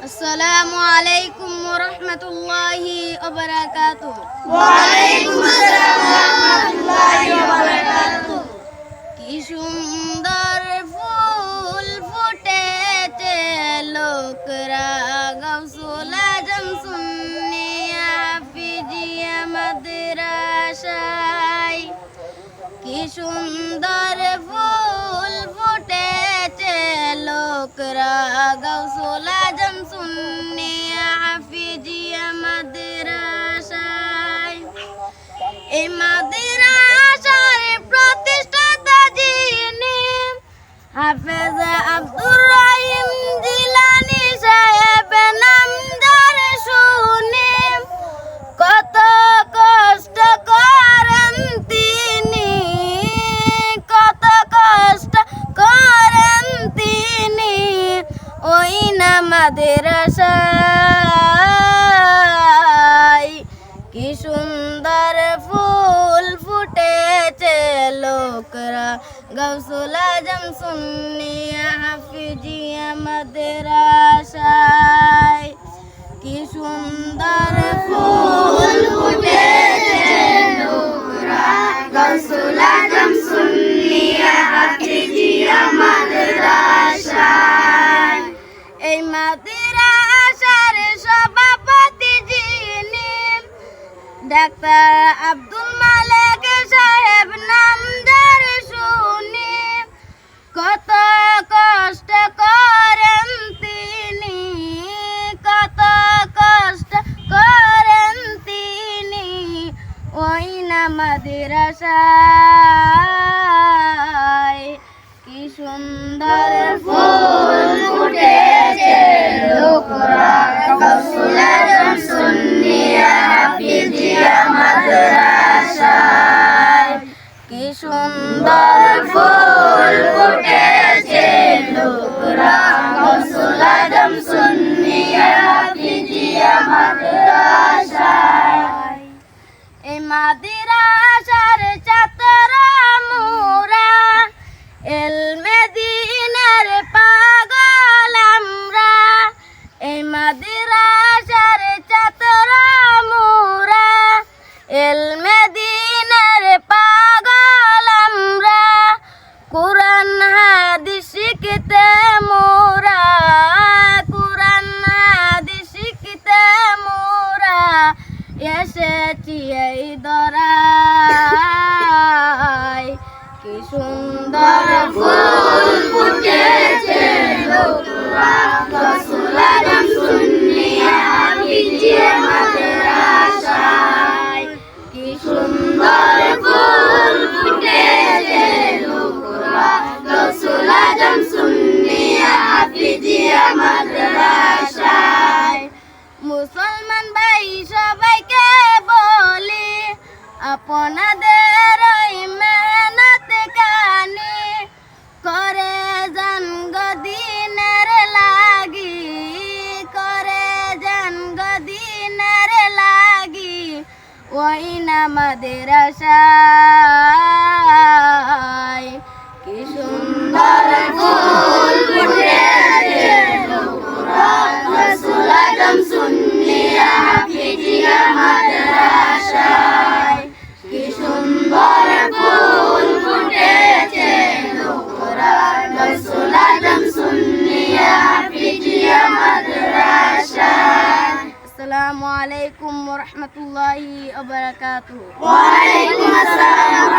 আসসালামু আলাইকুম ওয়া রাহমাতুল্লাহি ওয়া বারাকাতুহু। ওয়া আলাইকুম আসসালাম ওয়া রাহমাতুল্লাহি ওয়া বারাকাতুহু। কি সুন্দর ফুল ফুটেছে লোকরা গাউসুল আজম সুন্নি হাফিজিয়া মাদ্রাসায়। কি সুন্দর ফুল ফুটেছে লোকরা গাউসুল আজম সুন্নি হাফিজিয়া মাদ্রাসায়। এই মাদ্রাসার প্রতিষ্ঠাতা যিনি হাফেজ আব্দুর রহিম জিলানী সাহেব নাম ধরে শুনি। কত কষ্ট করেন তিনি, কত কষ্ট করেন তিনি ওই না মাদ্রাসায়। কি সুন্দর ফুল ফুটেছে লোকরা গাউসুল আজম সুন্নি হাফিজিয়া মাদ্রাসায়। কি সুন্দর ফুল ফুটেছে লোকরা গাউসুল আজম সুন্নি হাফিজিয়া মাদ্রাসায়। এই মাদ্রাসার সভাপতি যিনি ডাক্তার আব্দুল মালেক সাহেব নাম ধরে শুনি। কত কষ্ট করেন তিনি, কত কষ্ট করেন তিনি ওই না মাদ্রাসায়। কি সুন্দর ফুল ফুটেছে লোকরা গাউসুল আজম সুন্নি হাফিজিয়া মাদ্রাসায়। কি সুন্দর ফুল ফুটেছে লোকরা গাউসুল আজম সুন্নি হাফিজিয়া মাদ্রাসায়। এই মাদ্রাসার ছাত্র মোরা ইলমে দ্বীনের পাগল আমরা। এই মাদ্রাসার ছাত্র মোরা ইলমে দ্বীনের পাগল আমরা। কুরআন হাদিস শিখতে মোরা, কুরআন হাদিস শিখতে মোরা এসেছি এই দরায়। কি সুন্দর ফুল ফুটেছে লোকরা গাউসুল আজম সুন্নি হাফিজিয়া মাদ্রাসায়। কি সুন্দর ফুল ফুটেছে লোকরা গাউসুল আজম সুন্নি হাফিজিয়া মাদ্রাসায়। মুসলমান ভাই সবাইকে বলি আপনাদের ওই মেহনত কানি করে যান গদিনের লাগি, করে যান গদিনের লাগি ওই না মাদ্রাসায়। কি সুন্দর ফুল ফুটেছে লোকরা গাউসুল আজম সুন্নি হাফিজিয়া মাদ্রাসায়। কি সুন্দর ফুল ফুটেছে লোকরা গাউসুল আজম সুন্নি হাফিজিয়া মাদ্রাসায়। আসসালামু আলাইকুম ওয়া রাহমাতুল্লাহি ওয়া বারাকাতুহু। ওয়া আলাইকুম আসসালাম।